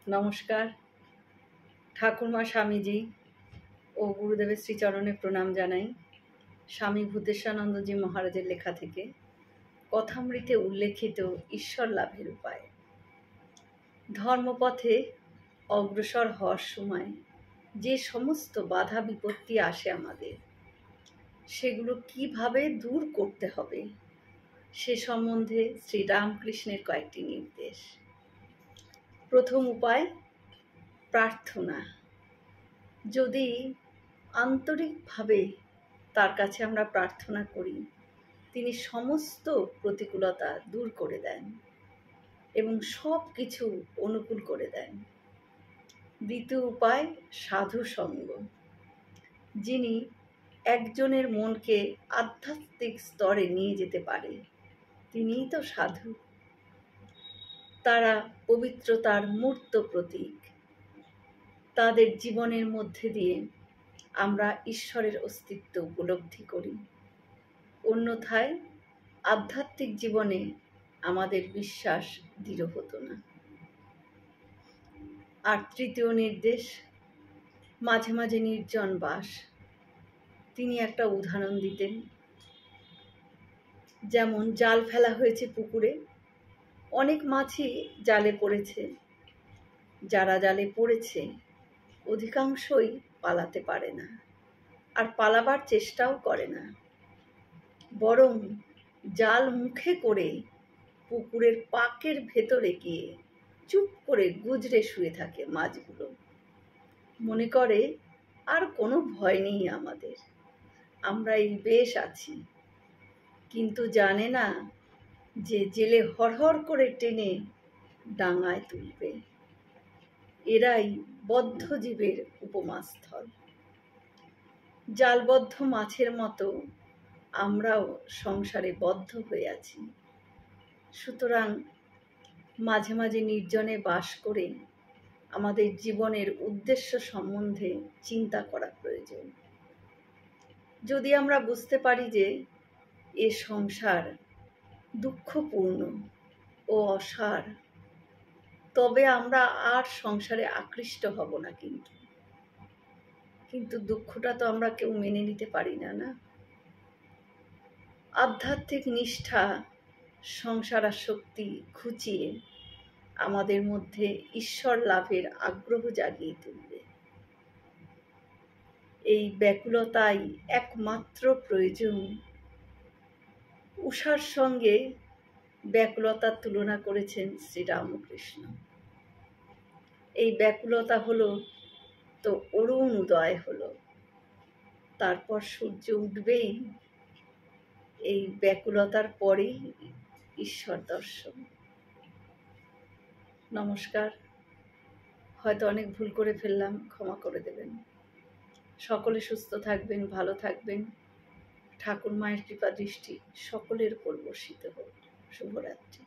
নমস্কার। ঠাকুরমা স্বামীজি ও গুরুদেবের শ্রীচরণে প্রণাম জানাই। স্বামী ভূতেশানন্দজি মহারাজের লেখা থেকে কথামৃতে উল্লেখিত ঈশ্বর লাভের উপায়। ধর্মপথে অগ্রসর হওয়ার সময় যে সমস্ত বাধা বিপত্তি আসে আমাদের, সেগুলো কিভাবে দূর করতে হবে সে সম্বন্ধে শ্রীরামকৃষ্ণের কয়েকটি নির্দেশ। প্রথম উপায় প্রার্থনা। যদি আন্তরিকভাবে তার কাছে আমরা প্রার্থনা করি, তিনি সমস্ত প্রতিকূলতা দূর করে দেন এবং সব কিছু অনুকূল করে দেন। দ্বিতীয় উপায় সাধু সঙ্গ। যিনি একজনের মনকে আধ্যাত্মিক স্তরে নিয়ে যেতে পারে, তিনিই তো সাধু। তারা পবিত্রতার মূর্ত প্রতীক। তাদের জীবনের মধ্যে দিয়ে আমরা ঈশ্বরের অস্তিত্ব উপলব্ধি করি। অন্যথায় আধ্যাত্মিক জীবনে আমাদের বিশ্বাস দৃঢ় হতো না। আর তৃতীয় নির্দেশ, মাঝে মাঝে নির্জন বাস। তিনি একটা উদাহরণ দিতেন, যেমন জাল ফেলা হয়েছে পুকুরে, অনেক মাছই জালে পড়েছে। যারা জালে পড়েছে অধিকাংশই পালাতে পারে না, আর পালাবার চেষ্টাও করে না, বরং জাল মুখে করে পুকুরের পাকের ভেতরে গিয়ে চুপ করে গুজরে শুয়ে থাকে মাছগুলো। মনে করে আর কোনো ভয় নেই আমাদের, আমরা এই বেশ আছি। কিন্তু জানে না যে জেলে হরহর করে টেনে ডাঙায় তুলবে। এরাই বদ্ধ জীবের উপমাস্থল। জালবদ্ধ মাছের মতো আমরাও সংসারে বদ্ধ হয়ে আছি। সুতরাং মাঝে মাঝে নির্জনে বাস করে আমাদের জীবনের উদ্দেশ্য সম্বন্ধে চিন্তা করা প্রয়োজন। যদি আমরা বুঝতে পারি যে এ সংসার দুঃখপূর্ণ ও অসার, তবে আমরা আর সংসারে আকৃষ্ট হব না। কিন্তু দুঃখটা তো আমরা কেউ মেনে নিতে পারি না। আধ্যাত্মিক নিষ্ঠা সংসার শক্তি ঘুচিয়ে আমাদের মধ্যে ঈশ্বর লাভের আগ্রহ জাগিয়ে তুলবে। এই ব্যাকুলতাই একমাত্র প্রয়োজন। উষার সঙ্গে ব্যাকুলতার তুলনা করেছেন শ্রীরামকৃষ্ণ। এই ব্যাকুলতা হলো তো অরুণ উদয় হলো, তারপর সূর্য উঠবেই। এই ব্যাকুলতার পরেই ঈশ্বর দর্শন। নমস্কার। হয়তো অনেক ভুল করে ফেললাম, ক্ষমা করে দেবেন। সকলে সুস্থ থাকবেন, ভালো থাকবেন। ঠাকুর মায়ের কৃপা দৃষ্টি সকলের উপর বর্ষিত হোক। শুভরাত্রি।